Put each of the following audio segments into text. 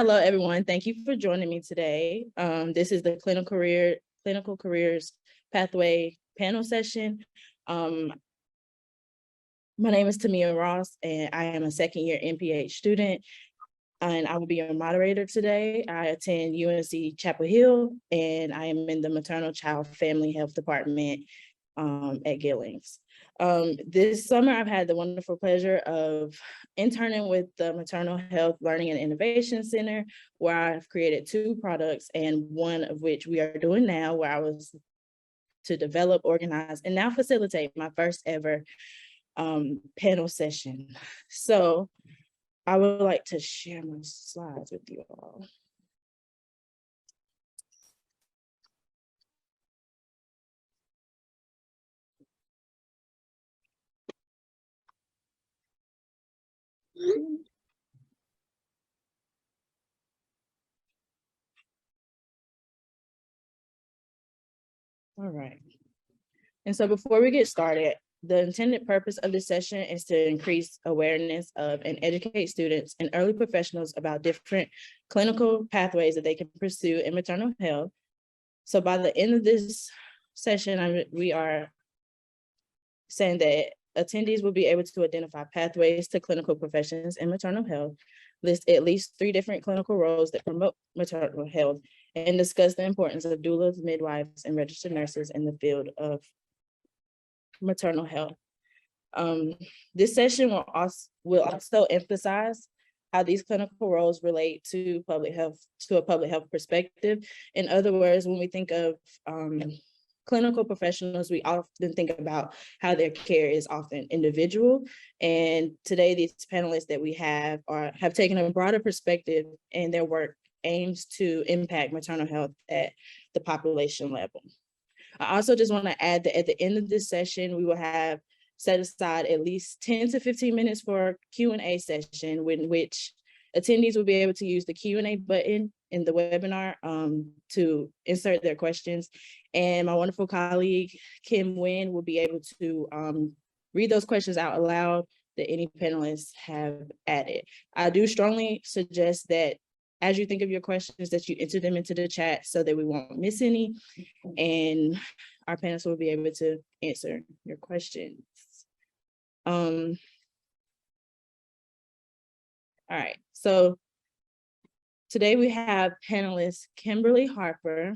Hello, everyone. Thank you for joining me today. This is the Clinical Careers Pathway panel session. My name is Tamia Ross, and I am a second-year NPH student, and I will be your moderator today. I attend UNC Chapel Hill, and I am in the Maternal Child Family Health Department at Gillings. This summer, I've had the wonderful pleasure of interning with the Maternal Health Learning and Innovation Center, where I've created 2 products, and one of which we are doing now, where I was to develop, organize, and now facilitate my first ever panel session. So I would like to share my slides with you all. All right. And so before we get started, the intended purpose of this session is to increase awareness of and educate students and early professionals about different clinical pathways that they can pursue in maternal health. So by the end of this session, we are saying that attendees will be able to identify pathways to clinical professions in maternal health, list at least 3 different clinical roles that promote maternal health, and discuss the importance of doulas, midwives, and registered nurses in the field of maternal health. This session will also emphasize how these clinical roles relate to public health, to a public health perspective. In other words, when we think of clinical professionals, we often think about how their care is often individual. And today, these panelists that we have taken a broader perspective, and their work aims to impact maternal health at the population level. I also just want to add that at the end of this session, we will have set aside at least 10 to 15 minutes for a Q&A session, in which attendees will be able to use the Q&A button in the webinar to insert their questions. And my wonderful colleague, Kim Nguyen, will be able to read those questions out aloud that any panelists have added. I do strongly suggest that as you think of your questions, that you enter them into the chat so that we won't miss any, and our panelists will be able to answer your questions. All right, so today we have panelists Kimberly Harper,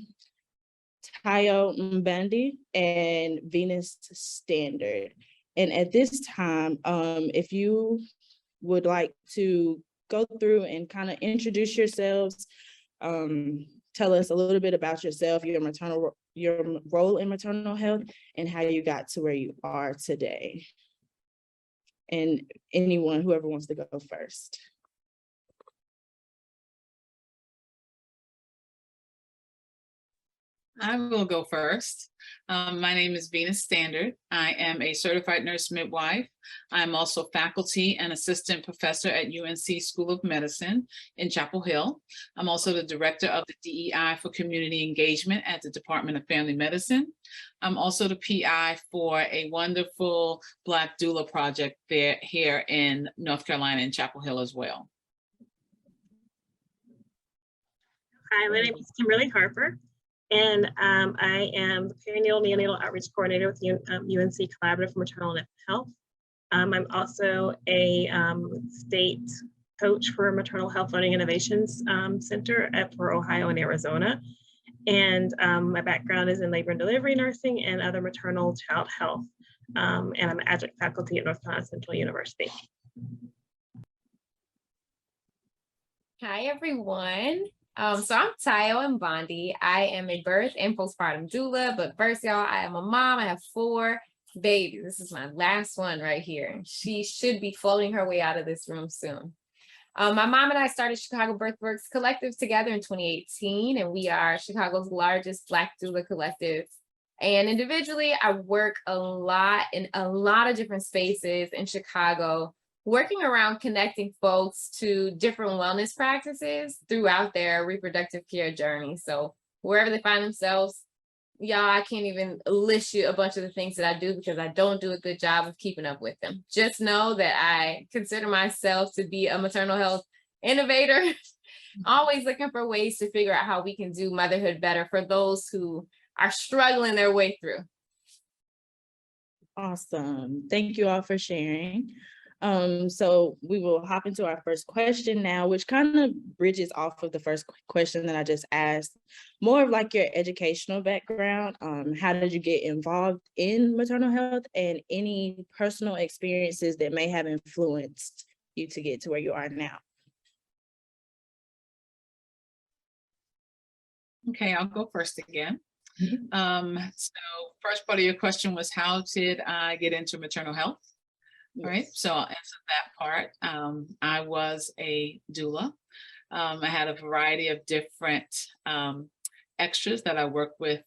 Tayo Mbandi, and Venus Standard. And at this time, if you would like to go through and kind of introduce yourselves, tell us a little bit about yourself, your role in maternal health, and how you got to where you are today. And whoever wants to go first. I will go first. My name is Venus Standard. I am a certified nurse midwife. I'm also faculty and assistant professor at UNC School of Medicine in Chapel Hill. I'm also the director of the DEI for community engagement at the Department of Family Medicine. I'm also the PI for a wonderful Black doula project here in North Carolina in Chapel Hill as well. Hi, my name is Kimberly Harper, and I am the perinatal neonatal outreach coordinator with UNC Collaborative for Maternal Health. I'm also a state coach for Maternal Health Learning Innovations Center for Ohio and Arizona. And my background is in labor and delivery nursing and other maternal child health. And I'm an adjunct faculty at North Carolina Central University. Hi, everyone. So I'm Tayo Mbandi. I am a birth and postpartum doula, but first, y'all, I am a mom. I have 4 babies. This is my last one right here. She should be floating her way out of this room soon. My mom and I started Chicago Birthworks Collective together in 2018, and we are Chicago's largest Black doula collective. And individually, I work a lot in a lot of different spaces in Chicago, working around connecting folks to different wellness practices throughout their reproductive care journey. So wherever they find themselves, y'all, I can't even list you a bunch of the things that I do because I don't do a good job of keeping up with them. Just know that I consider myself to be a maternal health innovator, always looking for ways to figure out how we can do motherhood better for those who are struggling their way through. Awesome. Thank you all for sharing. So we will hop into our first question now, which kind of bridges off of the first question that I just asked, more of like your educational background. How did you get involved in maternal health, and any personal experiences that may have influenced you to get to where you are now? Okay, I'll go first again. So first part of your question was, how did I get into maternal health? All right, so I'll answer that part. I was a doula. I had a variety of different extras that I worked with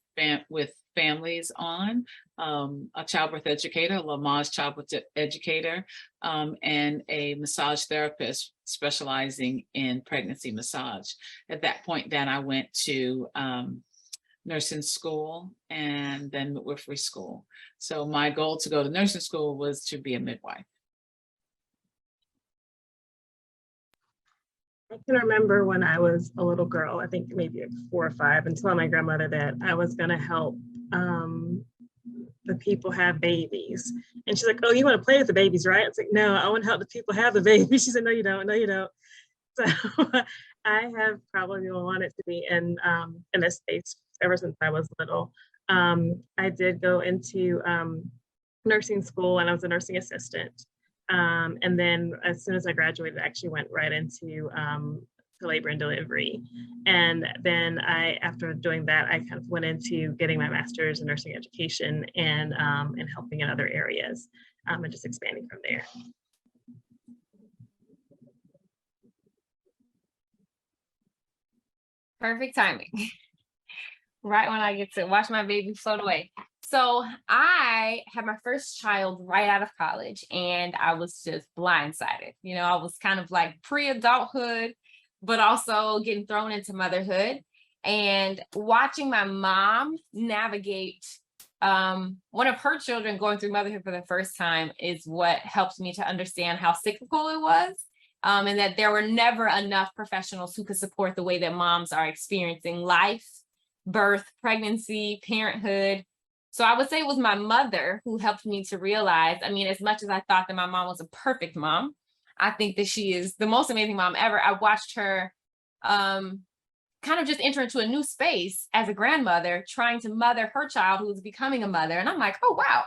families on. A childbirth educator, Lamaze childbirth educator, and a massage therapist specializing in pregnancy massage. At that point, then I went to nursing school and then midwifery school. So my goal to go to nursing school was to be a midwife. I can remember when I was a little girl, I think maybe like 4 or 5, and telling my grandmother that I was going to help the people have babies. And she's like, "Oh, you want to play with the babies, right?" It's like, "No, I want to help the people have the babies." She said, "No, you don't. No, you don't." So I have probably wanted to be in this space ever since I was little. I did go into nursing school, and I was a nursing assistant. And then as soon as I graduated, I actually went right into to labor and delivery. And then after doing that, I kind of went into getting my master's in nursing education and helping in other areas, and just expanding from there. Perfect timing. Right when I get to watch my baby float away. So I had my first child right out of college, and I was just blindsided. You know, I was kind of like pre-adulthood, but also getting thrown into motherhood, and watching my mom navigate one of her children going through motherhood for the first time is what helped me to understand how cyclical it was. And that there were never enough professionals who could support the way that moms are experiencing life, birth, pregnancy, parenthood. So I would say it was my mother who helped me to realize, I mean, as much as I thought that my mom was a perfect mom, I think that she is the most amazing mom ever. I watched her kind of just enter into a new space as a grandmother, trying to mother her child who was becoming a mother. And I'm like, oh, wow.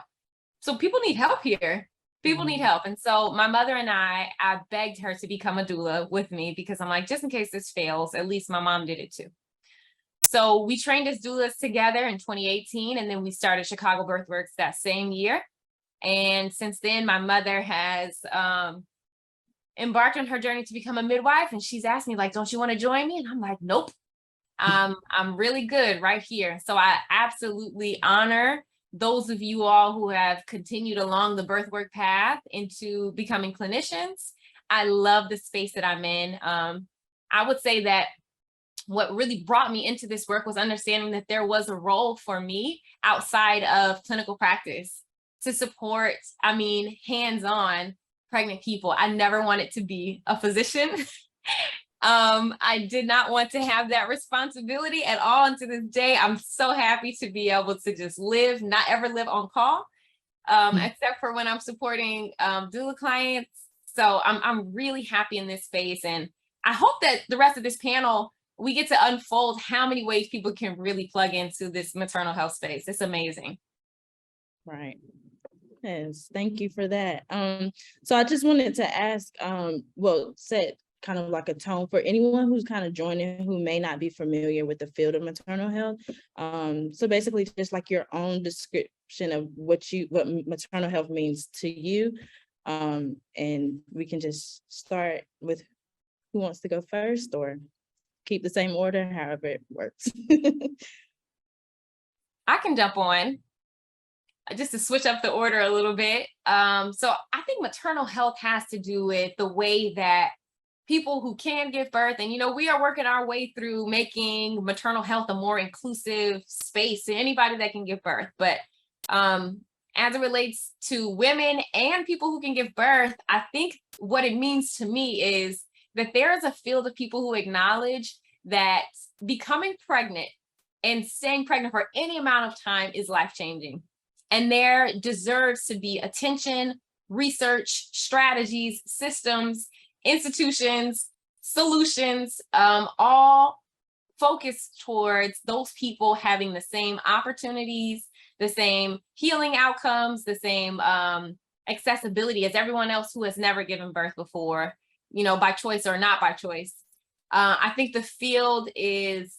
So people need help here. People need help. And so my mother and I begged her to become a doula with me, because I'm like, just in case this fails, at least my mom did it too. So we trained as doulas together in 2018, and then we started Chicago Birthworks that same year. And since then, my mother has embarked on her journey to become a midwife, and she's asked me, like, don't you want to join me? And I'm like, nope, I'm really good right here. So I absolutely honor those of you all who have continued along the birthwork path into becoming clinicians. I love the space that I'm in. I would say that what really brought me into this work was understanding that there was a role for me outside of clinical practice to support, hands-on pregnant people. I never wanted to be a physician. I did not want to have that responsibility at all. And to this day, I'm so happy to be able to just not ever live on call, except for when I'm supporting doula clients. So I'm really happy in this space. And I hope that the rest of this panel, we get to unfold how many ways people can really plug into this maternal health space. It's amazing. Right. Yes, thank you for that. So I just wanted to ask, set kind of like a tone for anyone who's kind of joining who may not be familiar with the field of maternal health. So basically just like your own description of what maternal health means to you. And we can just start with who wants to go first, or keep the same order, however it works. I can jump on just to switch up the order a little bit. So I think maternal health has to do with the way that people who can give birth, and we are working our way through making maternal health a more inclusive space to anybody that can give birth. But as it relates to women and people who can give birth, I think what it means to me is that there is a field of people who acknowledge that becoming pregnant and staying pregnant for any amount of time is life-changing. And there deserves to be attention, research, strategies, systems, institutions, solutions, all focused towards those people having the same opportunities, the same healing outcomes, the same accessibility as everyone else who has never given birth before, you know, by choice or not by choice. I think the field is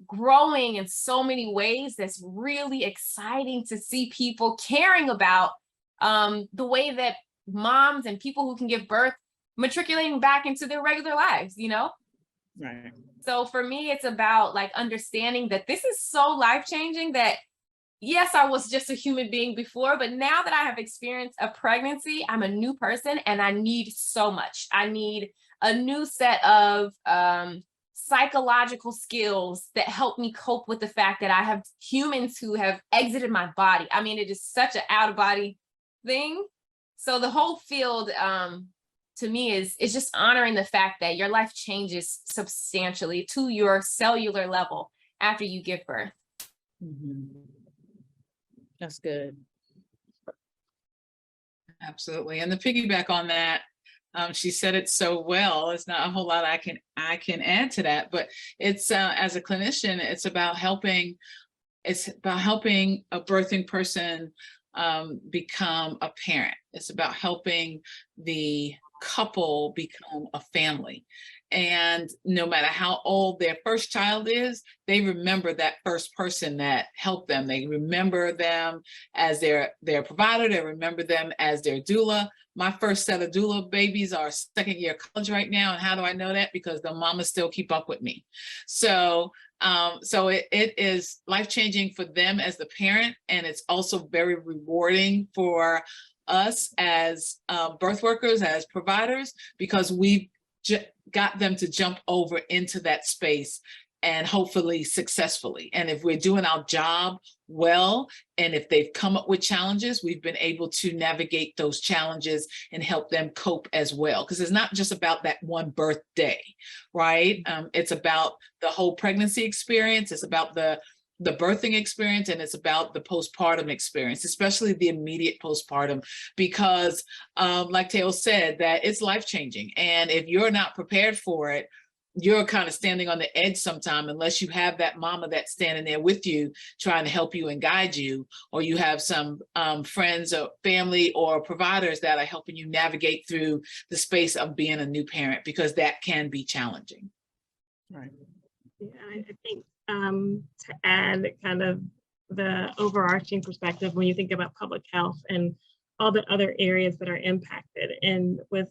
growing in so many ways that's really exciting to see people caring about the way that moms and people who can give birth matriculating back into their regular lives, you know? Right. So for me, it's about like understanding that this is so life-changing that yes, I was just a human being before, but now that I have experienced a pregnancy, I'm a new person and I need so much. I need a new set of psychological skills that help me cope with the fact that I have humans who have exited my body. I mean, it is such an out-of-body thing. So the whole field to me is just honoring the fact that your life changes substantially to your cellular level after you give birth. Mhm. That's good. Absolutely. And the piggyback on that, she said it so well. It's not a whole lot I can add to that, but it's as a clinician, it's about helping a birthing person become a parent. It's about helping the couple become a family. And no matter how old their first child is, they remember that first person that helped them. They remember them as their provider. They remember them as their doula. My first set of doula babies are second year college right now. And how do I know that? Because the mamas still keep up with me. So it is life-changing for them as the parent. And it's also very rewarding for us as birth workers, as providers, because we've got them to jump over into that space and hopefully successfully. And if we're doing our job well, and if they've come up with challenges, we've been able to navigate those challenges and help them cope as well. Because it's not just about that one birthday, right? It's about the whole pregnancy experience. It's about the birthing experience, and it's about the postpartum experience, especially the immediate postpartum, because like Teo said, that it's life-changing. And if you're not prepared for it, you're kind of standing on the edge sometime, unless you have that mama that's standing there with you, trying to help you and guide you, or you have some friends or family or providers that are helping you navigate through the space of being a new parent, because that can be challenging. Right. Yeah, I think to add kind of the overarching perspective, when you think about public health and all the other areas that are impacted, and with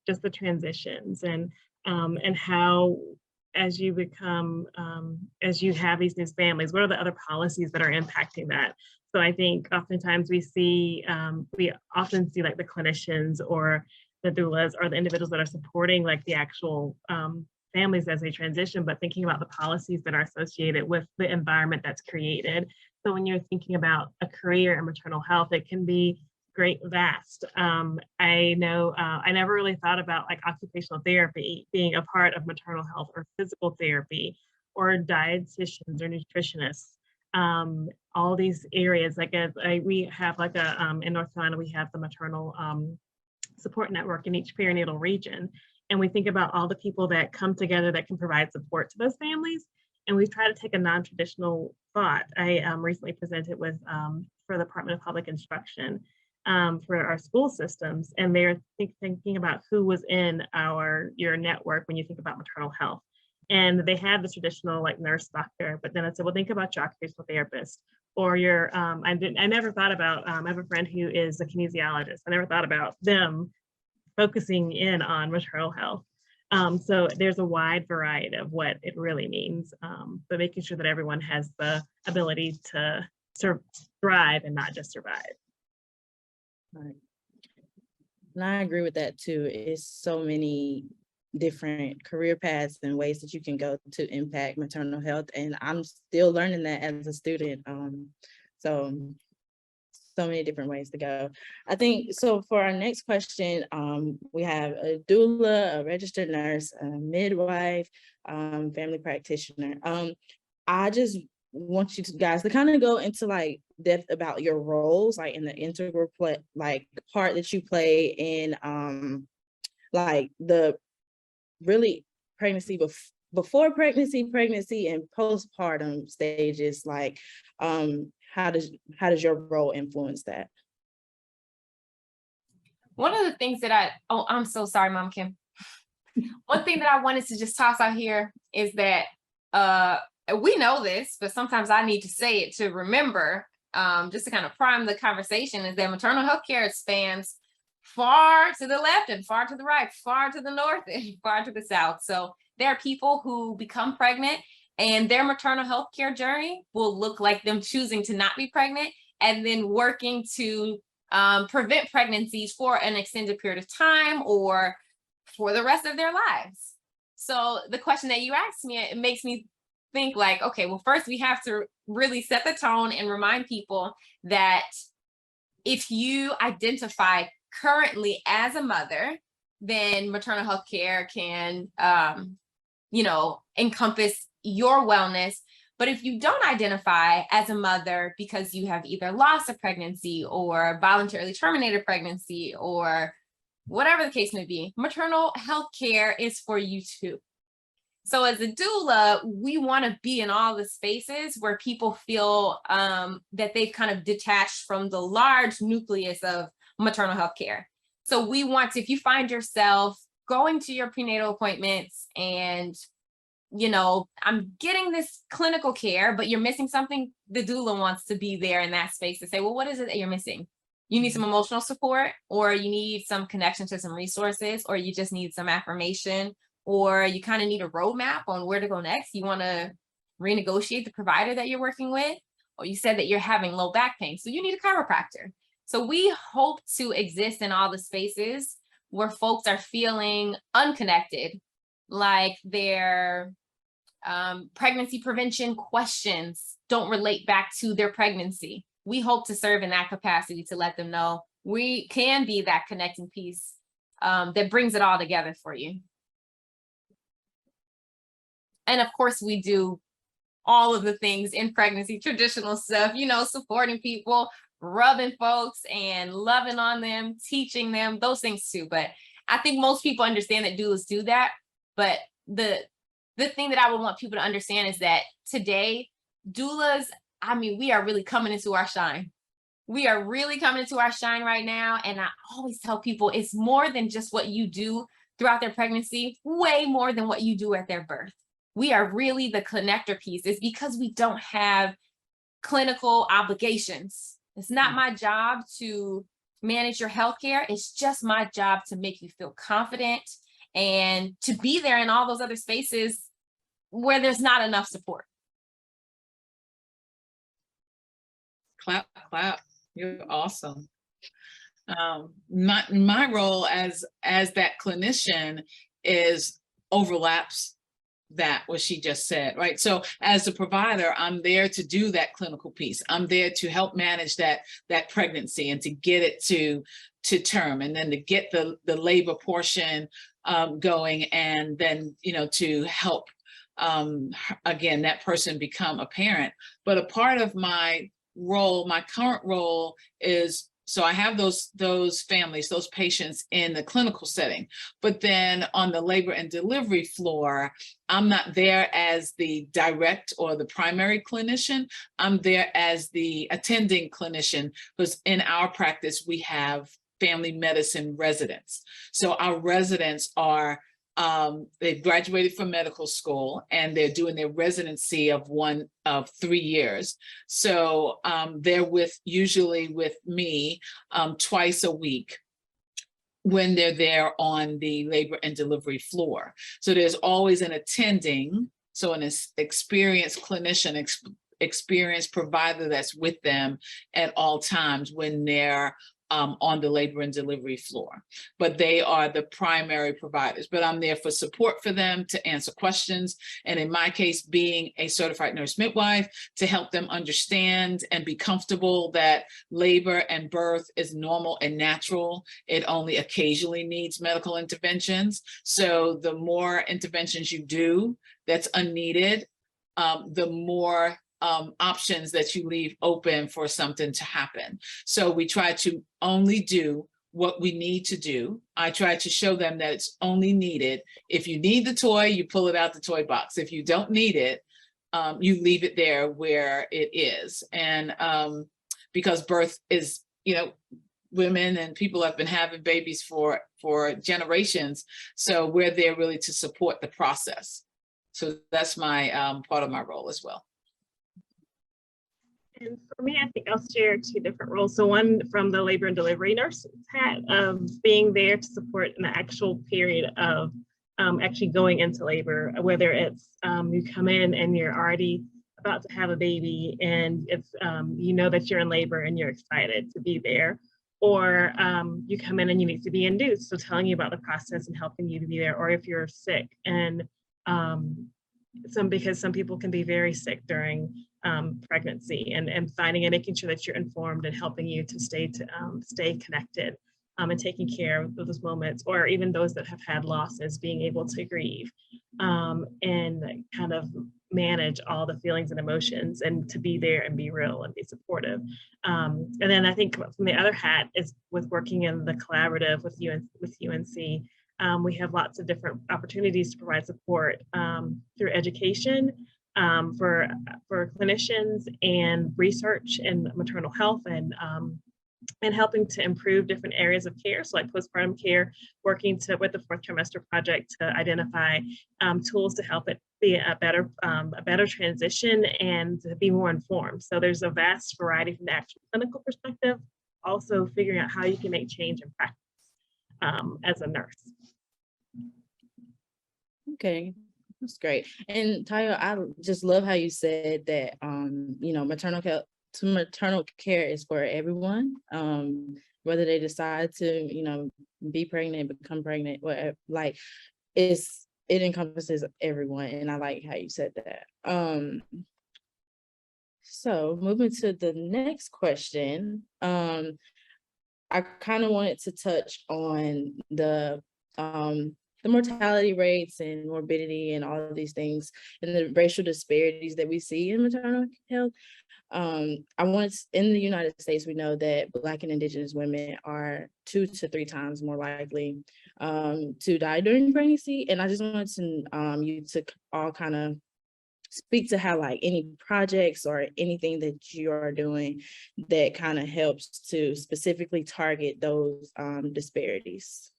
just the transitions and how, as you become, as you have these new families, what are the other policies that are impacting that? So I think oftentimes we often see like the clinicians or the doulas or the individuals that are supporting like the actual families as they transition, but thinking about the policies that are associated with the environment that's created. So when you're thinking about a career in maternal health, it can be vast. I know I never really thought about like occupational therapy being a part of maternal health, or physical therapy, or dietitians or nutritionists. All these areas, like we have like in North Carolina, we have the maternal support network in each perinatal region. And we think about all the people that come together that can provide support to those families. And we try to take a non-traditional thought. I recently presented with for the Department of Public Instruction for our school systems. And they're thinking about who was in your network when you think about maternal health. And they had the traditional like nurse, doctor, but then I said, well, think about your occupational therapist, or your, I never thought about, I have a friend who is a kinesiologist. I never thought about them focusing in on maternal health. So there's a wide variety of what it really means, but making sure that everyone has the ability to thrive and not just survive. Right. And I agree with that too. It's so many different career paths and ways that you can go to impact maternal health. And I'm still learning that as a student. So so many different ways to go. I think, so for our next question, we have a doula, a registered nurse, a midwife, family practitioner. I just want you guys to kind of go into like depth about your roles, like in the integral like part that you play in like the really pregnancy before pregnancy and postpartum stages. Like how does your role influence that? One of the things that I'm so sorry, Mom Kim. One thing that I wanted to just toss out here is that we know this, but sometimes I need to say it to remember, just to kind of prime the conversation, is that maternal health care spans far to the left and far to the right, far to the north and far to the south. So there are people who become pregnant and their maternal health care journey will look like them choosing to not be pregnant and then working to prevent pregnancies for an extended period of time or for the rest of their lives. So the question that you asked me, it makes me think like, okay, well, first we have to really set the tone and remind people that if you identify currently as a mother, then maternal health care can, encompass your wellness. But if you don't identify as a mother because you have either lost a pregnancy or voluntarily terminated pregnancy or whatever the case may be, maternal health care is for you too. So as a doula, we want to be in all the spaces where people feel that they've kind of detached from the large nucleus of maternal health care. So we want to, if you find yourself going to your prenatal appointments and, I'm getting this clinical care, but you're missing something, the doula wants to be there in that space to say, well, what is it that you're missing? You need some emotional support, or you need some connection to some resources, or you just need some affirmation, or you kind of need a roadmap on where to go next. You want to renegotiate the provider that you're working with, or you said that you're having low back pain, so you need a chiropractor. So we hope to exist in all the spaces where folks are feeling unconnected, like their pregnancy prevention questions don't relate back to their pregnancy. We hope to serve in that capacity to let them know we can be that connecting piece that brings it all together for you. And of course, we do all of the things in pregnancy, traditional stuff, supporting people, rubbing folks and loving on them, teaching them, those things too. But I think most people understand that doulas do that. But the thing that I would want people to understand is that today, doulas, we are really coming into our shine. We are really coming into our shine right now. And I always tell people it's more than just what you do throughout their pregnancy, way more than what you do at their birth. We are really the connector piece. It's because we don't have clinical obligations. It's not my job to manage your healthcare. It's just my job to make you feel confident and to be there in all those other spaces where there's not enough support. Clap, clap. You're awesome. My role as that clinician is overlaps that what she just said, right? So as a provider, I'm there to do that clinical piece. I'm there to help manage that pregnancy and to get it to term, and then to get the labor portion going, and then to help again that person become a parent. But a part of my role, my current role, is so I have those families, those patients in the clinical setting, but then on the labor and delivery floor, I'm not there as the direct or the primary clinician. I'm there as the attending clinician, because in our practice, we have family medicine residents. So our residents are, they've graduated from medical school and they're doing their residency of 3 years. So they're usually with me twice a week when they're there on the labor and delivery floor. So there's always an attending, so an experienced clinician, experienced provider that's with them at all times when they're on the labor and delivery floor, but they are the primary providers. But I'm there for support for them, to answer questions, and in my case, being a certified nurse midwife, to help them understand and be comfortable that labor and birth is normal and natural. It only occasionally needs medical interventions. So the more interventions you do that's unneeded, the more options that you leave open for something to happen. So we try to only do what we need to do. I try to show them that it's only needed. If you need the toy, you pull it out the toy box. If you don't need it, you leave it there where it is. And because birth is, women and people have been having babies for generations. So we're there really to support the process. So that's my part of my role as well. And for me, I think I'll share two different roles. So one from the labor and delivery nurse hat of being there to support in the actual period of actually going into labor, whether it's you come in and you're already about to have a baby and it's you know that you're in labor and you're excited to be there, or you come in and you need to be induced, so telling you about the process and helping you to be there, or if you're sick and because some people can be very sick during pregnancy, and finding and making sure that you're informed and helping you to stay connected and taking care of those moments, or even those that have had losses, being able to grieve and kind of manage all the feelings and emotions, and to be there and be real and be supportive. And then I think from the other hat is with working in the collaborative with UNC. We have lots of different opportunities to provide support through education for clinicians and research in maternal health, and helping to improve different areas of care. So like postpartum care, working with the fourth trimester project to identify tools to help it be a better transition and to be more informed. So there's a vast variety from the actual clinical perspective, also figuring out how you can make change in practice as a nurse. Okay, that's great. And Tayo, I just love how you said that maternal care is for everyone, whether they decide to be pregnant, become pregnant, whatever. Like it encompasses everyone, and I like how you said that. So moving to the next question, I kind of wanted to touch on the mortality rates and morbidity and all of these things and the racial disparities that we see in maternal health. In the United States, we know that Black and Indigenous women are 2 to 3 times more likely to die during pregnancy. And I just wanted to you to all kind of speak to how like any projects or anything that you are doing that kind of helps to specifically target those disparities.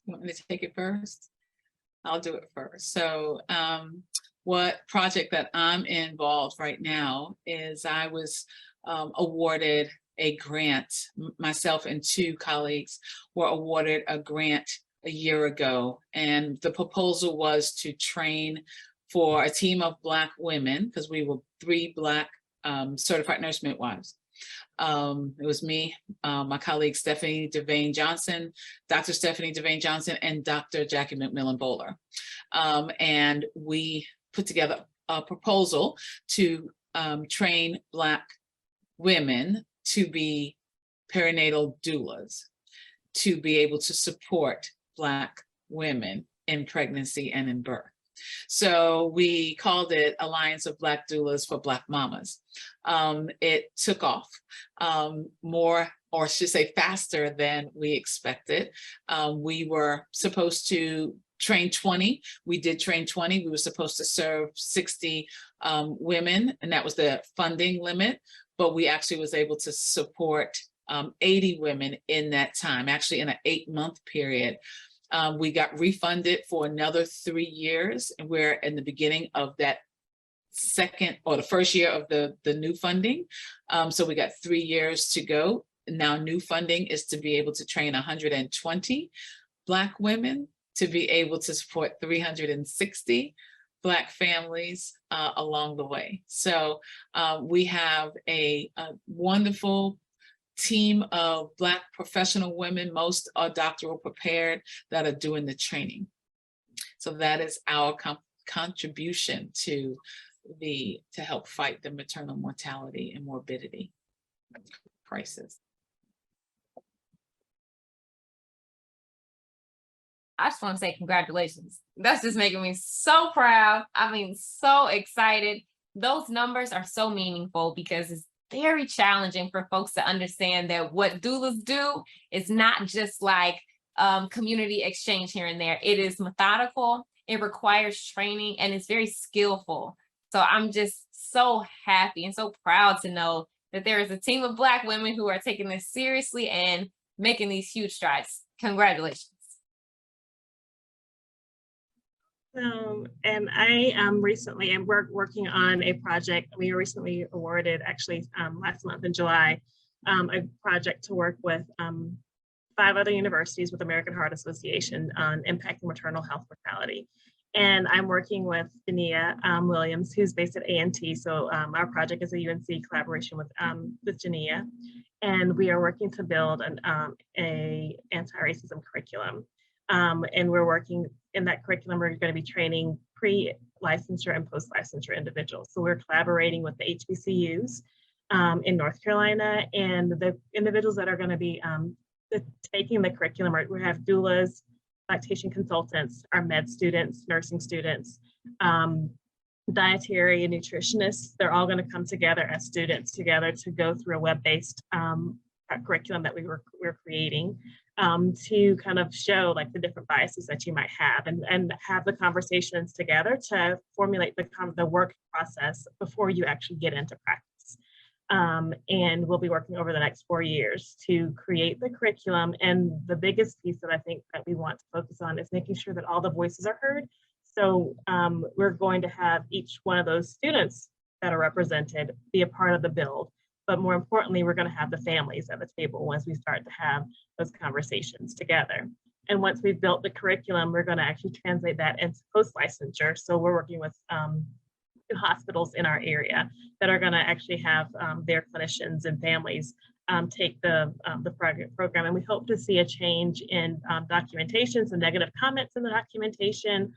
You want me to take it first? I'll do it first. So what project that I'm involved right now is I was awarded a grant. Myself and 2 colleagues were awarded a grant a year ago. And the proposal was to train for a team of Black women, because we were 3 Black certified nurse midwives. It was me, my colleague Stephanie Devane Johnson, Dr. Stephanie Devane Johnson, and Dr. Jackie McMillan Bowler. And we put together a proposal to train Black women to be perinatal doulas, to be able to support Black women in pregnancy and in birth. So we called it Alliance of Black Doulas for Black Mamas. It took off more, or I should say faster than we expected. We were supposed to train 20. We did train 20. We were supposed to serve 60 women, and that was the funding limit, but we actually was able to support 80 women in that time, actually in an 8-month period. We got refunded for another 3 years, and we're in the beginning of that the first year of the new funding. So we got 3 years to go. Now new funding is to be able to train 120 Black women, to be able to support 360 Black families along the way. So we have a wonderful team of Black professional women, most are doctoral prepared, that are doing the training. So that is our contribution to help fight the maternal mortality and morbidity crisis. I just want to say congratulations. That's just making me so proud. I mean, so excited. Those numbers are so meaningful because it's very challenging for folks to understand that what doulas do is not just like community exchange here and there. It is methodical, it requires training, and it's very skillful. So I'm just so happy and so proud to know that there is a team of Black women who are taking this seriously and making these huge strides. Congratulations. And I recently am working on a project. We were recently awarded, actually last month in July, a project to work with 5 other universities with American Heart Association on impacting maternal health mortality. And I'm working with Jania Williams, who's based at A&T. So our project is a UNC collaboration with Jania. And we are working to build a anti-racism curriculum. And we're working in that curriculum, we're going to be training pre-licensure and post-licensure individuals. So we're collaborating with the HBCUs in North Carolina, and the individuals that are going to be taking the curriculum. We have doulas, lactation consultants, our med students, nursing students, dietary and nutritionists. They're all going to come together as students together to go through a web-based curriculum that we're creating to kind of show like the different biases that you might have, and have the conversations together to formulate the work process before you actually get into practice. And we'll be working over the next 4 years to create the curriculum. And the biggest piece that I think that we want to focus on is making sure that all the voices are heard. So we're going to have each one of those students that are represented be a part of the build. But more importantly, we're going to have the families at the table once we start to have those conversations together. And once we've built the curriculum, we're going to actually translate that into post-licensure. So we're working with hospitals in our area that are going to actually have their clinicians and families take the program. And we hope to see a change in documentation, some negative comments in the documentation,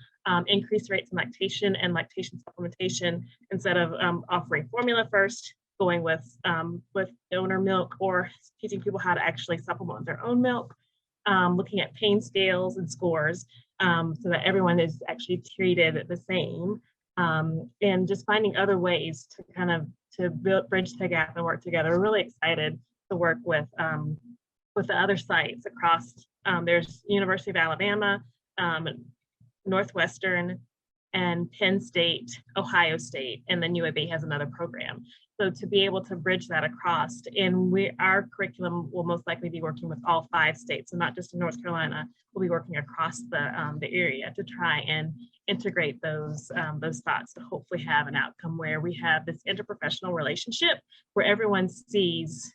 increased rates in lactation and lactation supplementation, instead of offering formula first, going with donor milk, or teaching people how to actually supplement their own milk, looking at pain scales and scores so that everyone is actually treated the same, and just finding other ways to kind of bridge the gap and work together. We're really excited to work with the other sites across. There's University of Alabama, Northwestern, and Penn State, Ohio State, and then UAB has another program. So to be able to bridge that across, and our curriculum will most likely be working with all 5 states, and not just in North Carolina. We'll be working across the area to try and integrate those thoughts to hopefully have an outcome where we have this interprofessional relationship where everyone sees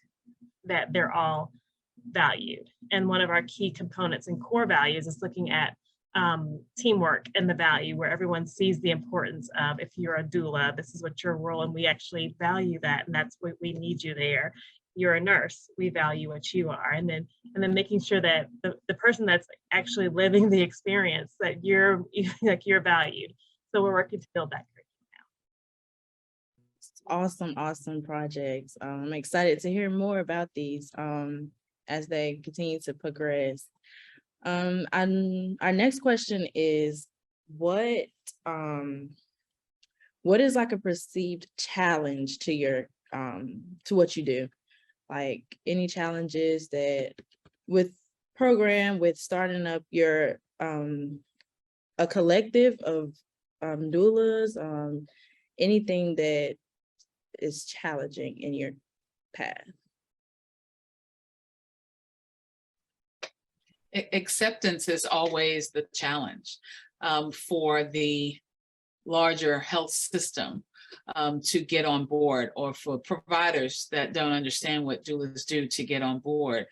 that they're all valued. And one of our key components and core values is looking at teamwork and the value, where everyone sees the importance of, if you're a doula, this is what your role, and we actually value that, and that's what we need you there. You're a nurse, we value what you are, and then making sure that the person that's actually living the experience, that you're valued. So we're working to build that curriculum now. Awesome projects. I'm excited to hear more about these as they continue to progress. Our next question is, what is like a perceived challenge to your to what you do? Like any challenges that with starting up your a collective of doulas, anything that is challenging in your path? Acceptance is always the challenge for the larger health system to get on board, or for providers that don't understand what doulas do to get on board,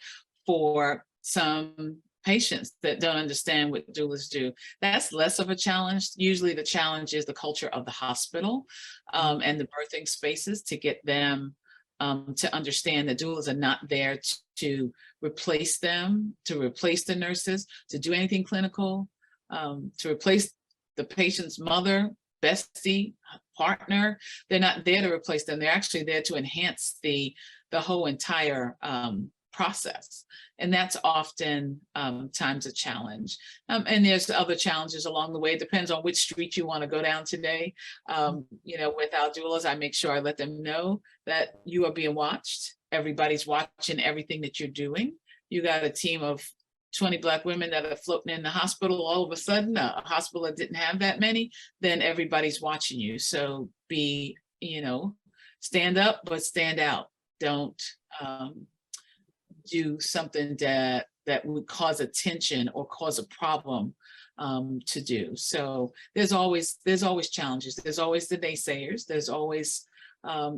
for some patients that don't understand what doulas do. That's less of a challenge. Usually the challenge is the culture of the hospital and the birthing spaces to get them to understand that doulas are not there to replace them, to replace the nurses, to do anything clinical, to replace the patient's mother, bestie, partner. They're not there to replace them. They're actually there to enhance the whole entire process. And that's often times a challenge. And there's other challenges along the way. It depends on which street you want to go down today. You know, with our doulas, I make sure I let them know that you are being watched. Everybody's watching everything that you're doing. You got a team of 20 Black women that are floating in the hospital all of a sudden, a hospital that didn't have that many, then everybody's watching you. So be, you know, stand up, but stand out. Don't do something that would cause attention or cause a problem to do. So there's always challenges. There's always the naysayers. There's always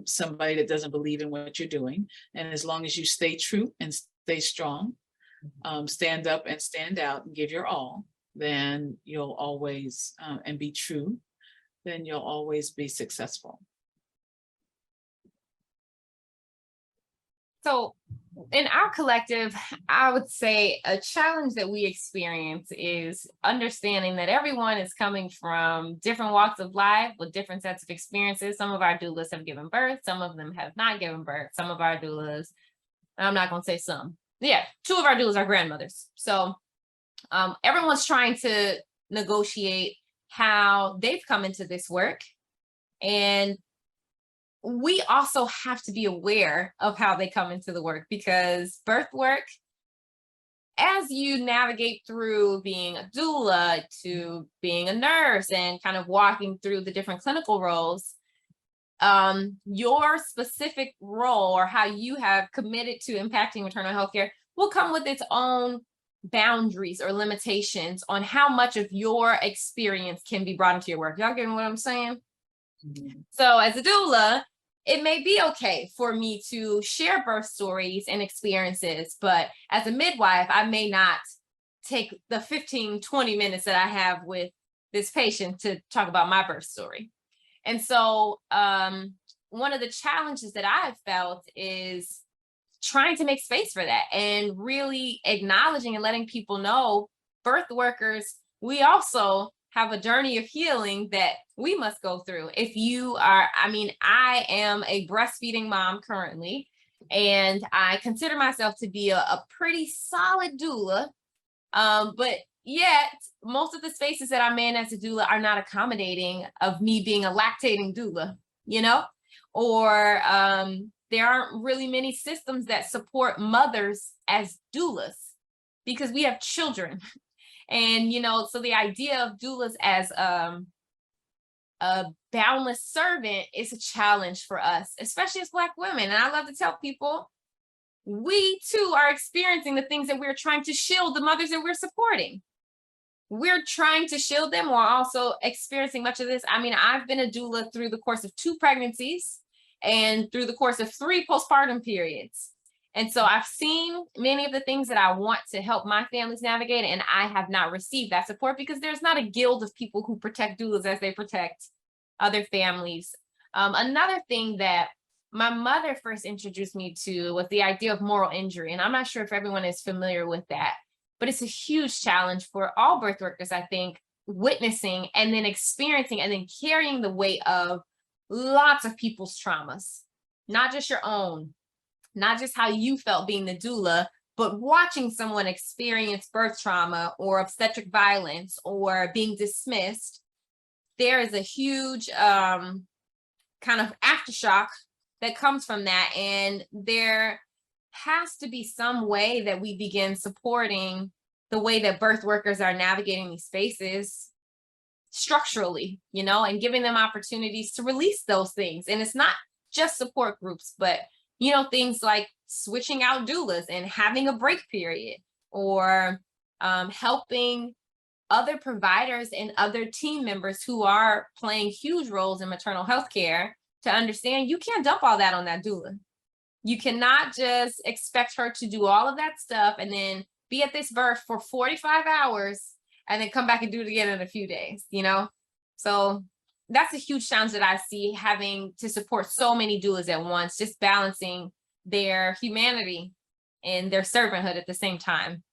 somebody that doesn't believe in what you're doing. And as long as you stay true and stay strong, stand up and stand out and give your all, then you'll always, and be true, then you'll always be successful. So in our collective, I would say a challenge that we experience is understanding that everyone is coming from different walks of life with different sets of experiences. Some of our doulas have given birth, some of them have not given birth. Some of our doulas, I'm not going to say some. Yeah, 2 of our doulas are grandmothers. So everyone's trying to negotiate how they've come into this work. And we also have to be aware of how they come into the work, because birth work, as you navigate through being a doula to being a nurse and kind of walking through the different clinical roles, your specific role or how you have committed to impacting maternal health care will come with its own boundaries or limitations on how much of your experience can be brought into your work. Y'all getting what I'm saying? Mm-hmm. So as a doula, it may be okay for me to share birth stories and experiences, but as a midwife, I may not take the 15, 20 minutes that I have with this patient to talk about my birth story. And so one of the challenges that I've felt is trying to make space for that and really acknowledging and letting people know, birth workers, we also have a journey of healing that we must go through. If you are, I am a breastfeeding mom currently, and I consider myself to be a pretty solid doula, but yet most of the spaces that I'm in as a doula are not accommodating of me being a lactating doula, you know, or there aren't really many systems that support mothers as doulas because we have children. And, you know, so the idea of doulas as a boundless servant is a challenge for us, especially as Black women. And I love to tell people, we too are experiencing the things that we're trying to shield the mothers that we're supporting. We're trying to shield them while also experiencing much of this. I mean, I've been a doula through the course of 2 pregnancies and through the course of 3 postpartum periods. And so I've seen many of the things that I want to help my families navigate, and I have not received that support because there's not a guild of people who protect doulas as they protect other families. Another thing that my mother first introduced me to was the idea of moral injury. And I'm not sure if everyone is familiar with that, but it's a huge challenge for all birth workers, I think, witnessing and then experiencing and then carrying the weight of lots of people's traumas, not just your own, not just how you felt being the doula, but watching someone experience birth trauma or obstetric violence or being dismissed. There is a huge kind of aftershock that comes from that. And there has to be some way that we begin supporting the way that birth workers are navigating these spaces structurally, you know, and giving them opportunities to release those things. And it's not just support groups, but, you know, things like switching out doulas and having a break period, or helping other providers and other team members who are playing huge roles in maternal health care to understand you can't dump all that on that doula. You cannot just expect her to do all of that stuff and then be at this birth for 45 hours and then come back and do it again in a few days, you know? So that's a huge challenge that I see, having to support so many doulas at once, just balancing their humanity and their servanthood at the same time.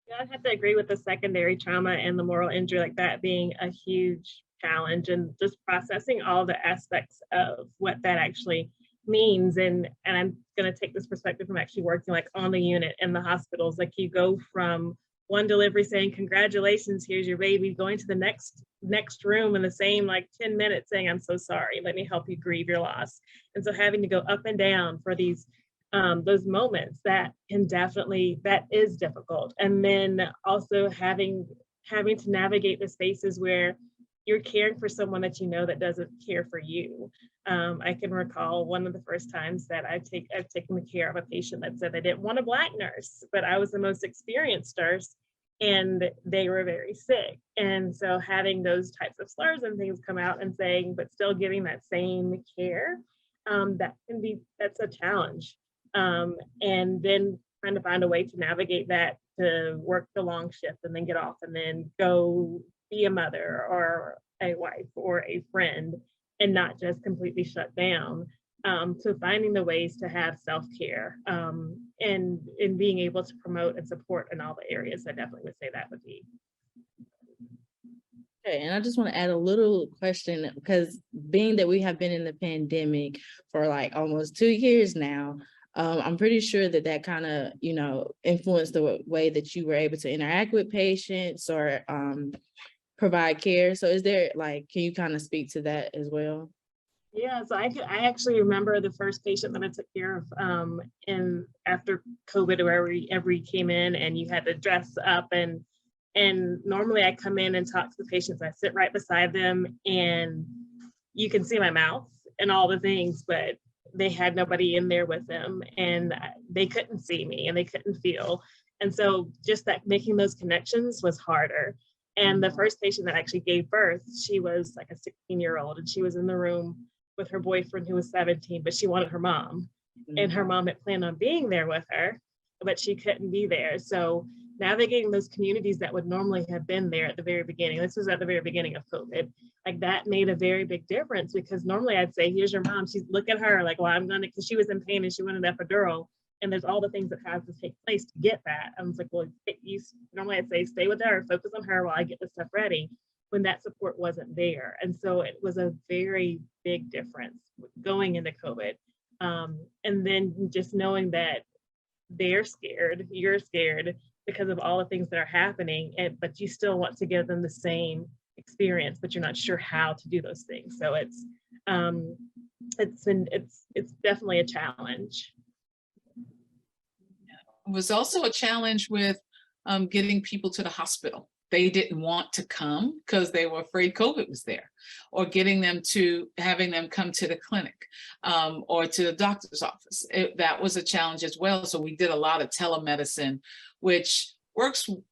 Yeah, I have to agree with the secondary trauma and the moral injury, like that being a huge challenge, and just processing all the aspects of what that actually means. And I'm going to take this perspective from actually working like on the unit in the hospitals. Like, you go from one delivery saying, congratulations, here's your baby, going to the next room in the same like 10 minutes saying, I'm so sorry, let me help you grieve your loss. And so having to go up and down for these those moments, that is difficult. And then also having to navigate the spaces where you're caring for someone that you know that doesn't care for you. I can recall one of the first times that I've taken the care of a patient that said they didn't want a Black nurse, but I was the most experienced nurse and they were very sick. And so having those types of slurs and things come out and saying, but still giving that same care, that's a challenge. And then trying to find a way to navigate that, to work the long shift and then get off and then go be a mother or a wife or a friend, and not just completely shut down. So finding the ways to have self-care and being able to promote and support in all the areas, I definitely would say that would be. Okay, and I just want to add a little question, because being that we have been in the pandemic for like almost 2 years now, I'm pretty sure that kind of, influenced the way that you were able to interact with patients or provide care. So is there can you kind of speak to that as well? Yeah, so I actually remember the first patient that I took care of and after COVID, where we came in and you had to dress up, and normally I come in and talk to the patients. I sit right beside them and you can see my mouth and all the things, but they had nobody in there with them and they couldn't see me and they couldn't feel. And so just that, making those connections was harder. And the first patient that actually gave birth, she was like a 16-year-old and she was in the room with her boyfriend who was 17, but she wanted her mom. And her mom had planned on being there with her, but she couldn't be there. So navigating those communities that would normally have been there at the very beginning, this was at the very beginning of COVID, like that made a very big difference, because normally I'd say, here's your mom, she's, look at her, like, well, I'm gonna, because she was in pain and she wanted an epidural, and there's all the things that have to take place to get that. I was like, well, normally I'd say, stay with her, focus on her while I get this stuff ready, when that support wasn't there. And so it was a very big difference going into COVID. And then just knowing that they're scared, you're scared because of all the things that are happening, but you still want to give them the same experience, but you're not sure how to do those things. So it's definitely a challenge. It was also a challenge with getting people to the hospital. They didn't want to come because they were afraid COVID was there, or having them come to the clinic or to the doctor's office. That was a challenge as well. So we did a lot of telemedicine, which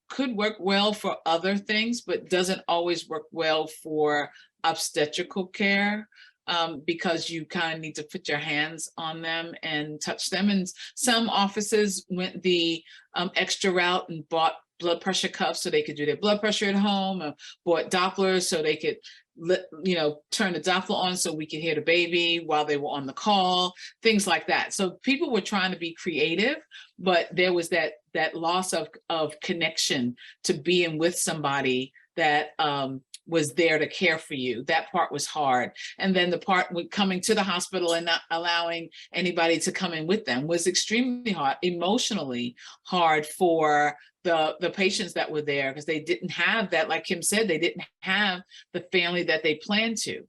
could work well for other things, but doesn't always work well for obstetrical care. Because you kind of need to put your hands on them and touch them. And some offices went the extra route and bought blood pressure cuffs so they could do their blood pressure at home, or bought Dopplers so they could, turn the Doppler on so we could hear the baby while they were on the call, things like that. So people were trying to be creative, but there was that loss of connection to being with somebody that was there to care for you. That part was hard. And then the part with coming to the hospital and not allowing anybody to come in with them was extremely hard, emotionally hard for the patients that were there, because they didn't have that, like Kim said, they didn't have the family that they planned to.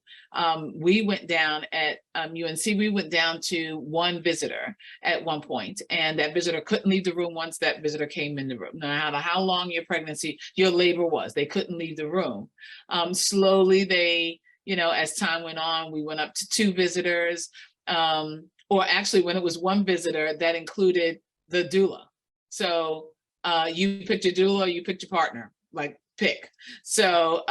We went down at UNC, we went down to one visitor at one point, and that visitor couldn't leave the room once that visitor came in the room. No matter how long your labor was, they couldn't leave the room. Slowly they, as time went on, we went up to 2 visitors, or actually when it was 1 visitor, that included the doula. So you picked your doula, you picked your partner. Like, pick. So,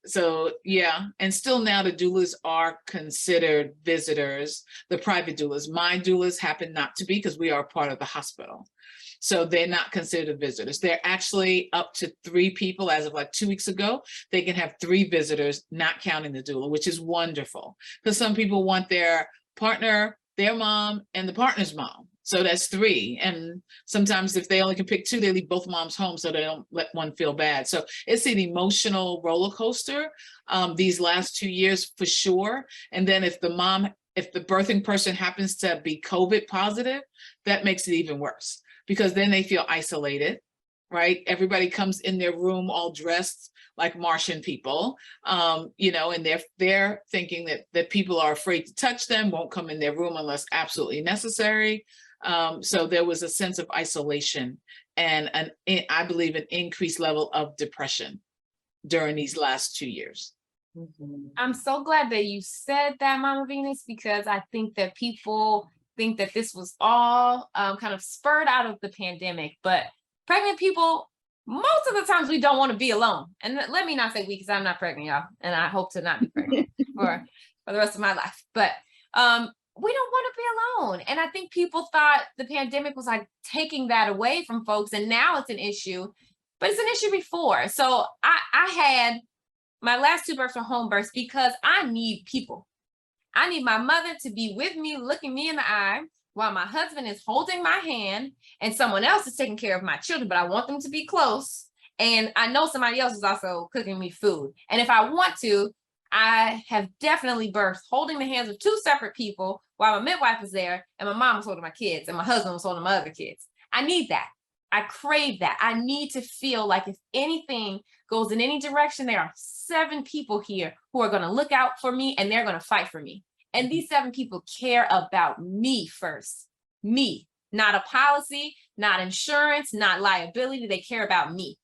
so yeah, and still now the doulas are considered visitors, the private doulas. My doulas happen not to be because we are part of the hospital. So they're not considered visitors. They're actually up to 3 people as of like 2 weeks ago. They can have 3 visitors, not counting the doula, which is wonderful. Because some people want their partner, their mom, and the partner's mom. So that's 3. And sometimes if they only can pick 2, they leave both moms home so they don't let one feel bad. So it's an emotional roller coaster these last 2 years for sure. And then if the birthing person happens to be COVID positive, that makes it even worse because then they feel isolated, right? Everybody comes in their room all dressed like Martian people, you know, and they're thinking that people are afraid to touch them, won't come in their room unless absolutely necessary. So there was a sense of isolation and I believe an increased level of depression during these last 2 years. I'm so glad that you said that, Mama Venus, because I think that people think that this was all kind of spurred out of the pandemic, but pregnant people, most of the times we don't want to be alone. And let me not say we, because I'm not pregnant, y'all, and I hope to not be pregnant for the rest of my life. But we don't want to be alone. And I think people thought the pandemic was like taking that away from folks. And now it's an issue, but it's an issue before. So I had my last 2 births were home births because I need people. I need my mother to be with me, looking me in the eye while my husband is holding my hand and someone else is taking care of my children, but I want them to be close. And I know somebody else is also cooking me food. And if I want to, I have definitely birthed holding the hands of 2 separate people while my midwife was there and my mom was holding my kids and my husband was holding my other kids. I need that. I crave that. I need to feel like if anything goes in any direction, there are 7 people here who are going to look out for me and they're going to fight for me. And these 7 people care about me first. Me, not a policy, not insurance, not liability. They care about me.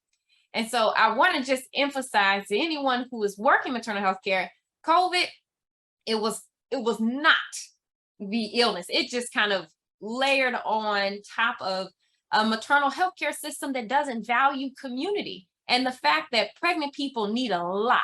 And so I want to just emphasize to anyone who is working maternal health care, COVID, it was not the illness. It just kind of layered on top of a maternal health care system that doesn't value community. And the fact that pregnant people need a lot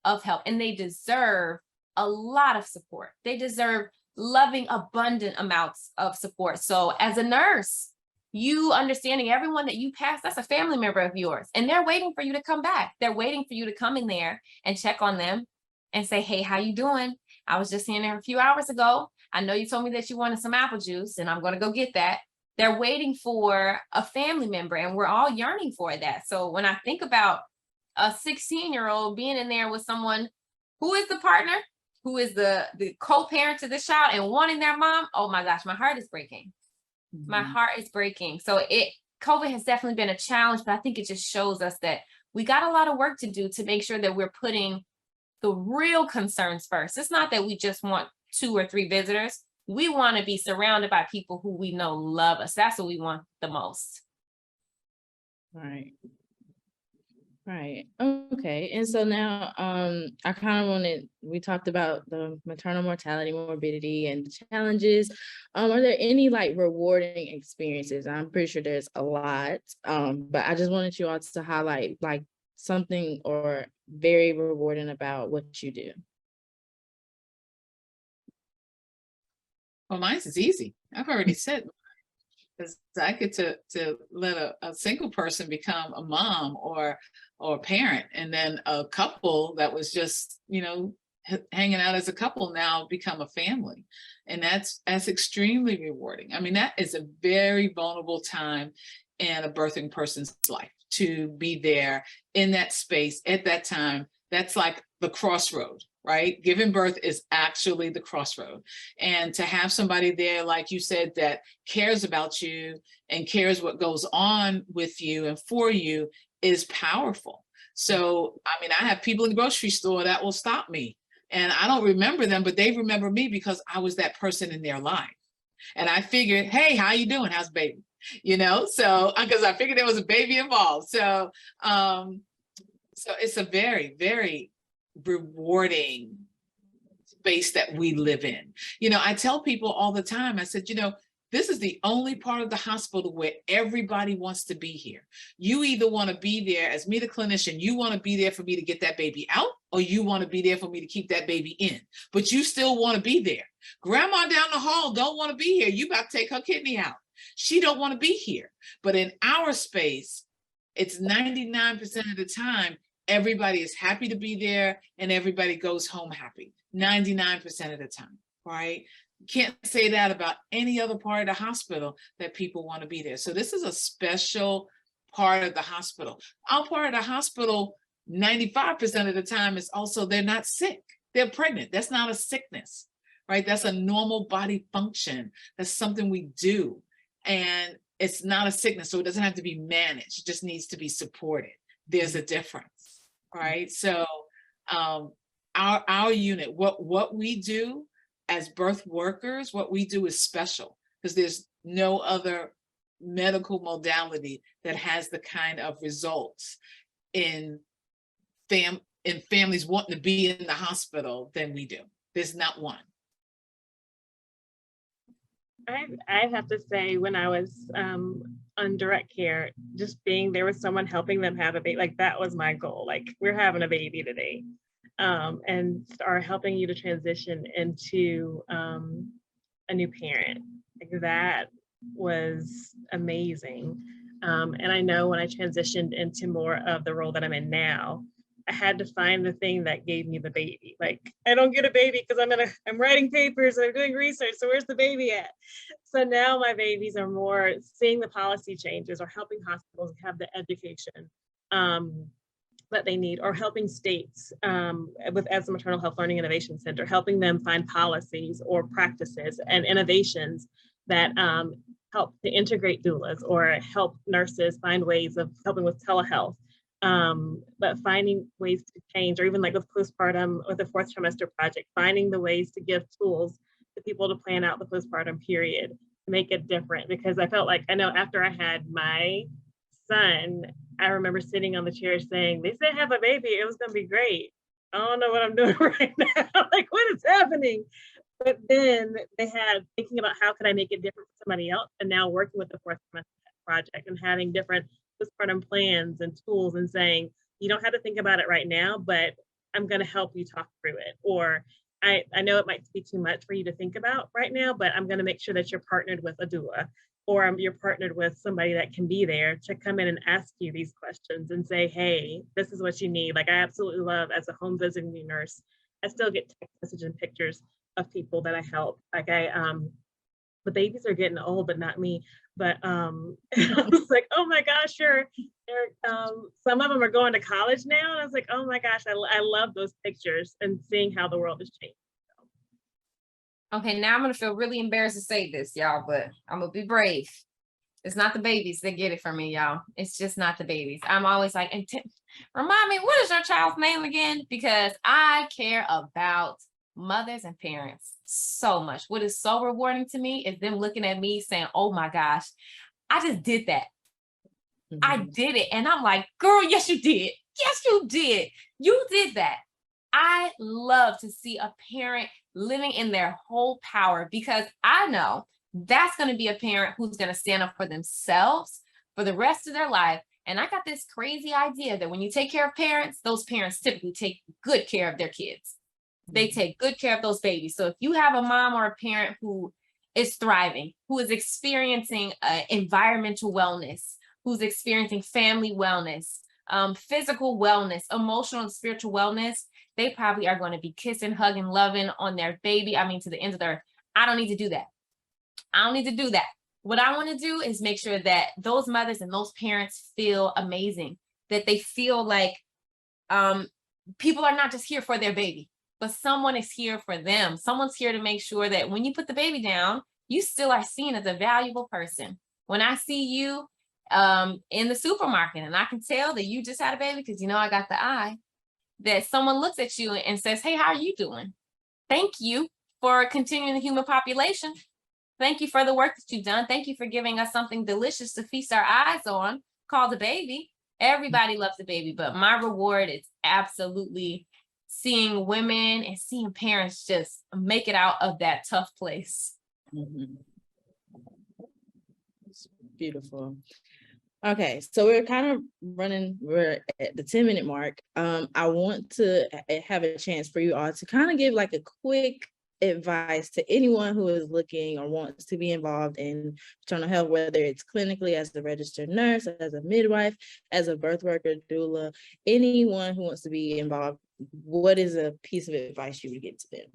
of help and they deserve a lot of support. They deserve loving, abundant amounts of support. So as a nurse, you understanding everyone that you pass, that's a family member of yours. And they're waiting for you to come back. They're waiting for you to come in there and check on them and say, hey, how you doing? I was just in there a few hours ago. I know you told me that you wanted some apple juice and I'm going to go get that. They're waiting for a family member and we're all yearning for that. So when I think about a 16-year-old being in there with someone who is the partner, who is the co-parent to this child and wanting their mom, oh my gosh, my heart is breaking. My heart is breaking. So COVID has definitely been a challenge, but I think it just shows us that we got a lot of work to do to make sure that we're putting the real concerns first. It's not that we just want 2 or 3 visitors. We want to be surrounded by people who we know love us. That's what we want the most. Right. Right. Okay. And so now I kind of we talked about the maternal mortality, morbidity and the challenges. Are there any like rewarding experiences? I'm pretty sure there's a lot, but I just wanted you all to highlight like something or very rewarding about what you do. Well, mine's is easy. I've already said because I get to let a single person become a mom or a parent, and then a couple that was just, you know, hanging out as a couple now become a family. And that's extremely rewarding. I mean, that is a very vulnerable time in a birthing person's life to be there in that space at that time. That's like the crossroad, right? Giving birth is actually the crossroad. And to have somebody there, like you said, that cares about you and cares what goes on with you and for you is powerful. So, I mean, I have people in the grocery store that will stop me and I don't remember them, but they remember me because I was that person in their life. And I figured, hey, how you doing? How's baby? You know, so, because I figured there was a baby involved. So, so it's a very, very rewarding space that we live in. You know, I tell people all the time, I said, you know, This is the only part of the hospital where everybody wants to be here. You either want to be there as me, the clinician, you want to be there for me to get that baby out, or you want to be there for me to keep that baby in, but you still want to be there. Grandma down the hall don't want to be here. You about to take her kidney out. She don't want to be here. But in our space, it's 99% of the time, everybody is happy to be there and everybody goes home happy. 99% of the time, right? Can't say that about any other part of the hospital that people want to be there. So this is a special part of the hospital. Our part of the hospital, 95% of the time is also they're not sick. They're pregnant. That's not a sickness, right? That's a normal body function. That's something we do. And it's not a sickness, so it doesn't have to be managed. It just needs to be supported. There's a difference, right? So our unit, what we do as birth workers, what we do is special because there's no other medical modality that has the kind of results in families wanting to be in the hospital than we do. There's not one. I have to say, when I was on direct care, just being there with someone helping them have a baby, like that was my goal. Like, we're having a baby today, and are helping you to transition into a new parent. Like, that was amazing. And I know when I transitioned into more of the role that I'm in now, I had to find the thing that gave me the baby. Like, I don't get a baby because I'm writing papers and I'm doing research. So where's the baby at? So now my babies are more seeing the policy changes or helping hospitals have the education that they need, or helping states as the Maternal Health Learning Innovation Center, helping them find policies or practices and innovations that help to integrate doulas or help nurses find ways of helping with telehealth. But finding ways to change, or even like with postpartum, with the 4th trimester project, finding the ways to give tools to people to plan out the postpartum period, to make it different. Because I felt like, I know after I had my son, I remember sitting on the chair saying, they said have a baby, it was gonna be great. I don't know what I'm doing right now. Like, what is happening? But then they had thinking about how could I make it different for somebody else, and now working with the 4th trimester project and having different postpartum plans and tools and saying, you don't have to think about it right now, but I'm going to help you talk through it. Or I know it might be too much for you to think about right now, but I'm going to make sure that you're partnered with a doula, or you're partnered with somebody that can be there to come in and ask you these questions and say, hey, this is what you need. Like, I absolutely love, as a home visiting nurse, I still get text messages and pictures of people that I help. Like, the babies are getting old, but not me. But I was like, oh my gosh, some of them are going to college now. And I was like, oh my gosh, I love those pictures and seeing how the world has changed. Okay, now I'm gonna feel really embarrassed to say this, y'all, but I'm gonna be brave. It's not the babies that get it from me, y'all. It's just not the babies. I'm always like, remind me, what is your child's name again? Because I care about mothers and parents so much. What is so rewarding to me is them looking at me saying, oh my gosh, I just did that. Mm-hmm. I did it. And I'm like, girl, yes, you did. Yes, you did. You did that. I love to see a parent living in their whole power, because I know that's going to be a parent who's going to stand up for themselves for the rest of their life. And I got this crazy idea that when you take care of parents, those parents typically take good care of their kids. They take good care of those babies. So if you have a mom or a parent who is thriving, who is experiencing environmental wellness, who's experiencing family wellness, physical wellness, emotional and spiritual wellness, they probably are going to be kissing, hugging, loving on their baby. I mean, to the end of the earth. I don't need to do that. I don't need to do that. What I want to do is make sure that those mothers and those parents feel amazing, that they feel like people are not just here for their baby, but someone is here for them. Someone's here to make sure that when you put the baby down, you still are seen as a valuable person. When I see you in the supermarket and I can tell that you just had a baby because, you know, I got the eye, that someone looks at you and says, hey, how are you doing? Thank you for continuing the human population. Thank you for the work that you've done. Thank you for giving us something delicious to feast our eyes on, called a baby. Everybody loves a baby, but my reward is absolutely seeing women and seeing parents just make it out of that tough place. Mm-hmm. It's beautiful. Okay, so we're at the 10-minute mark. I want to have a chance for you all to kind of give like a quick advice to anyone who is looking or wants to be involved in maternal health, whether it's clinically as a registered nurse, as a midwife, as a birth worker, doula, anyone who wants to be involved. What is a piece of advice you would give to them?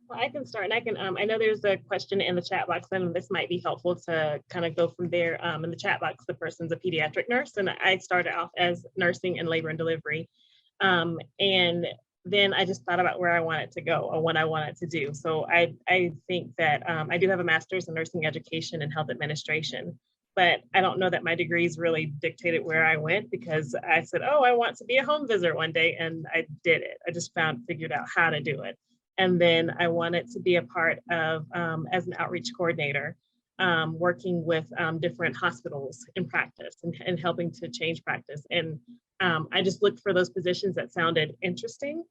Well, I can start, and I can, I know there's a question in the chat box, and this might be helpful to kind of go from there. In the chat box, the person's a pediatric nurse, and I started off as nursing and labor and delivery. And then I just thought about where I wanted to go or what I wanted to do. So I think that I do have a master's in nursing education and health administration, but I don't know that my degrees really dictated where I went, because I said, oh, I want to be a home visitor one day, and I did it. I just figured out how to do it. And then I wanted to be a part of, as an outreach coordinator, working with different hospitals in practice and helping to change practice. And I just looked for those positions that sounded interesting.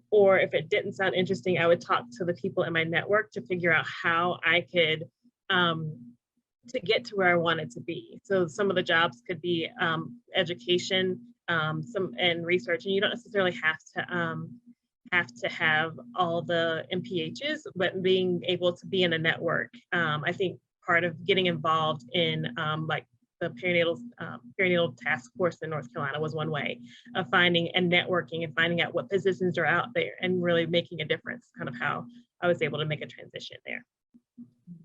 Or if it didn't sound interesting, I would talk to the people in my network to figure out how I could to get to where I wanted to be. So some of the jobs could be education, and research, and you don't necessarily have to have all the MPHs, but being able to be in a network. I think part of getting involved in like the perinatal task force in North Carolina was one way of finding and networking and finding out what positions are out there and really making a difference, kind of how I was able to make a transition there.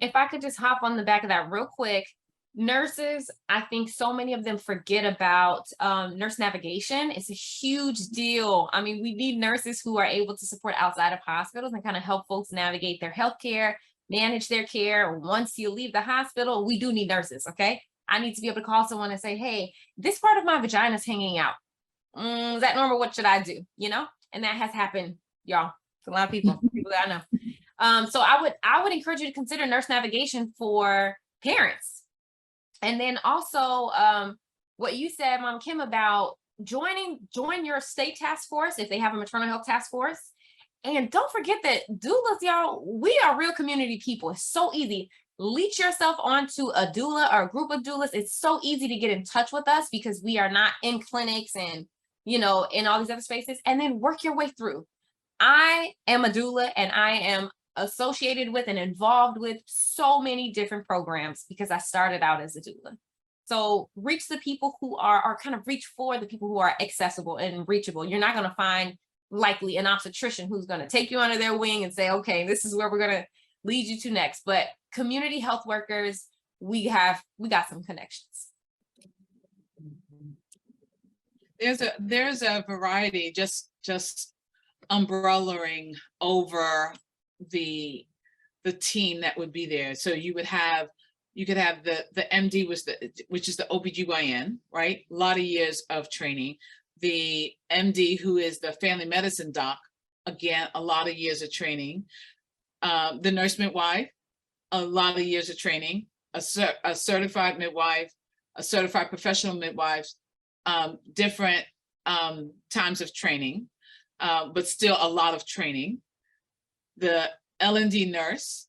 If I could just hop on the back of that real quick. Nurses, I think so many of them forget about nurse navigation. It's a huge deal. I mean, we need nurses who are able to support outside of hospitals and kind of help folks navigate their healthcare, manage their care. Once you leave the hospital, we do need nurses, okay? I need to be able to call someone and say, hey, this part of my vagina is hanging out. Is that normal? What should I do? You know, and that has happened, y'all. To a lot of people that I know. So I would encourage you to consider nurse navigation for parents. And then also what you said, Mom Kim, about join your state task force if they have a maternal health task force. And don't forget that doulas, y'all, we are real community people. It's so easy. Leech yourself onto a doula or a group of doulas. It's so easy to get in touch with us because we are not in clinics and, you know, in all these other spaces, and then work your way through. I am a doula and I am associated with and involved with so many different programs because I started out as a doula. So reach the people who are kind of reach for the people who are accessible and reachable. You're not going to find likely an obstetrician who's going to take you under their wing and say, okay, this is where we're going to lead you to next. But community health workers, we got some connections. There's a variety, just umbrellaing over the team that would be there. So you could have the MD which is the OBGYN, right? A lot of years of training. The MD, who is the family medicine doc, again, a lot of years of training. The nurse midwife, a lot of years of training. A certified midwife, a certified professional midwife, different times of training, but still a lot of training. The L&D nurse,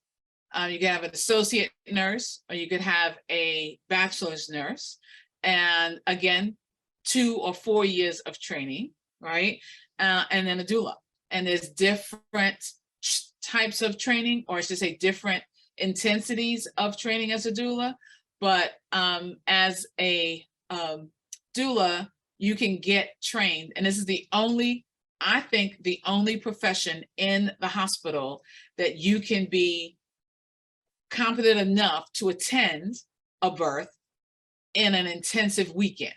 you can have an associate nurse, or you could have a bachelor's nurse, and again, 2 or 4 years of training, right? And then a doula. And there's different types of training, or I should say different intensities of training as a doula. But as a doula, you can get trained, and this is I think the only profession in the hospital that you can be competent enough to attend a birth in an intensive weekend,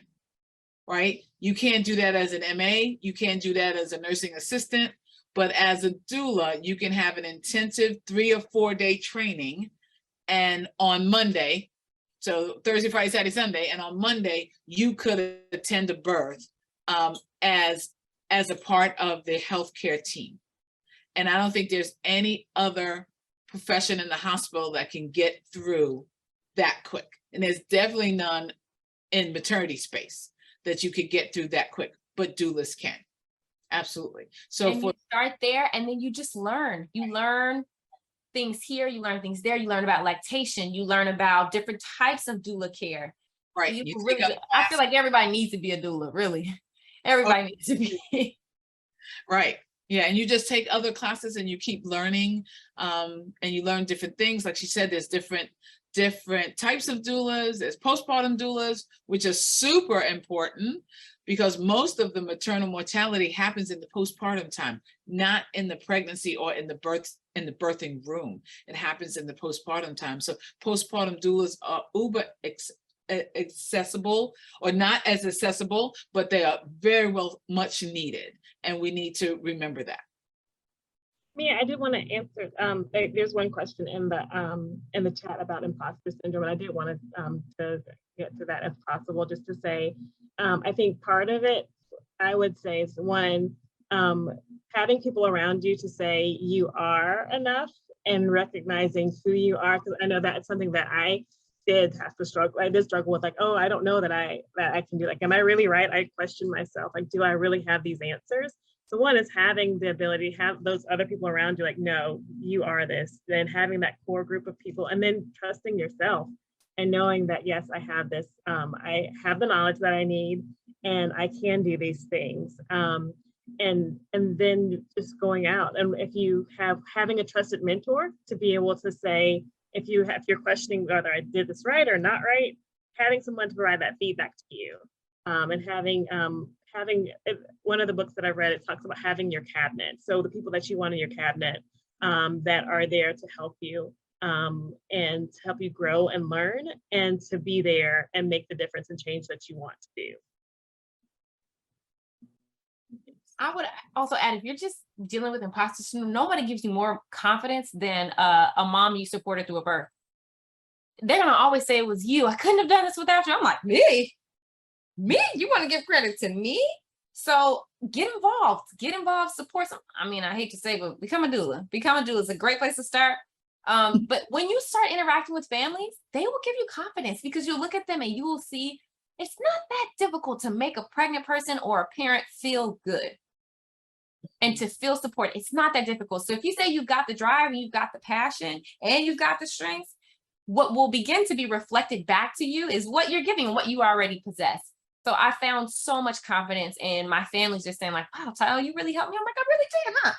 right? You can't do that as an MA, you can't do that as a nursing assistant, but as a doula, you can have an intensive 3 or 4 day training, and on Monday, so Thursday, Friday, Saturday, Sunday, and on Monday, you could attend a birth as a part of the healthcare team. And I don't think there's any other profession in the hospital that can get through that quick. And there's definitely none in maternity space that you could get through that quick, but doulas can. Absolutely. So and you start there, and then you just learn. You learn things here, you learn things there, you learn about lactation, you learn about different types of doula care. Right. You You can take really, up I feel like everybody needs to be a doula, really. Everybody needs to be. Right. Yeah. And you just take other classes and you keep learning, and you learn different things. Like she said, there's different types of doulas. There's postpartum doulas, which is super important because most of the maternal mortality happens in the postpartum time, not in the pregnancy or in the birthing room. It happens in the postpartum time. So postpartum doulas are uber accessible, or not as accessible, but they are very well much needed. And we need to remember that. Mia, I did want to answer. There's one question in the chat about imposter syndrome, and I did want to get to that if possible. Just to say, I think part of it, I would say, is one, having people around you to say you are enough and recognizing who you are, because I know that's something that I did have to struggle. I did struggle with, like, oh, I don't know that I can do, like, am I really right? I question myself, like, do I really have these answers? So one is having the ability to have those other people around you, like, no, you are this, then having that core group of people, and then trusting yourself and knowing that, yes, I have this, I have the knowledge that I need, and I can do these things. And then just going out, and if you having a trusted mentor to be able to say, if you're questioning whether I did this right or not right, having someone to provide that feedback to you, and having one of the books that I read, it talks about having your cabinet. So the people that you want in your cabinet, that are there to help you, and to help you grow and learn, and to be there and make the difference and change that you want to do. I would also add, if you're just dealing with imposter syndrome, nobody gives you more confidence than a mom you supported through a birth. They're gonna always say it was you. I couldn't have done this without you. I'm like, me? You want to give credit to me? So get involved, support some. I mean, I hate to say, but become a doula. Become a doula is a great place to start. But when you start interacting with families, they will give you confidence, because you'll look at them and you will see it's not that difficult to make a pregnant person or a parent feel good and to feel support. It's not that difficult. So if you say you've got the drive and you've got the passion and you've got the strengths, what will begin to be reflected back to you is what you're giving and what you already possess. So I found so much confidence in my family's just saying, like, wow, Tyler, you really helped me. I'm like, I really did, huh?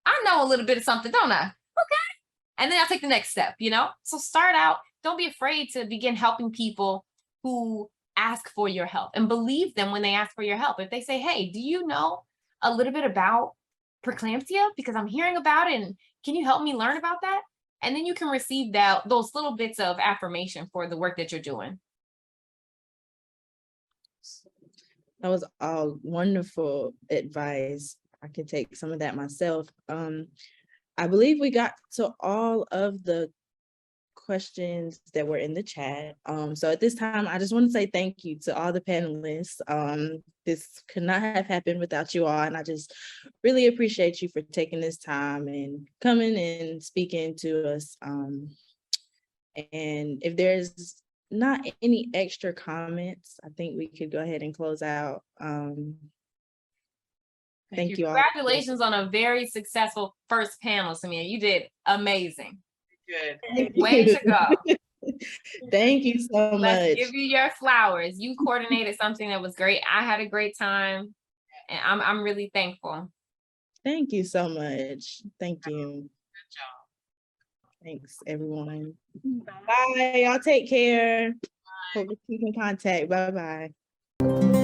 I know a little bit of something, don't I? Okay. And then I'll take the next step, So start out, don't be afraid to begin helping people who ask for your help, and believe them when they ask for your help. If they say, hey, do you know a little bit about preeclampsia? Because I'm hearing about it, and can you help me learn about that? And then you can receive those little bits of affirmation for the work that you're doing. That was all wonderful advice. I can take some of that myself. I believe we got to all of the questions that were in the chat. So at this time, I just want to say thank you to all the panelists. This could not have happened without you all, and I just really appreciate you for taking this time and coming and speaking to us. And if there's not any extra comments, I think we could go ahead and close out. Thank you all. Congratulations on a very successful first panel, Samia. You did amazing. Good. Way to go. Thank you so much. Let's give you your flowers. You coordinated something that was great. I had a great time, and I'm really thankful. Thank you so much. Thank you. Good job. Thanks, everyone. Bye. Y'all take care. Hope to keep in contact. Bye-bye.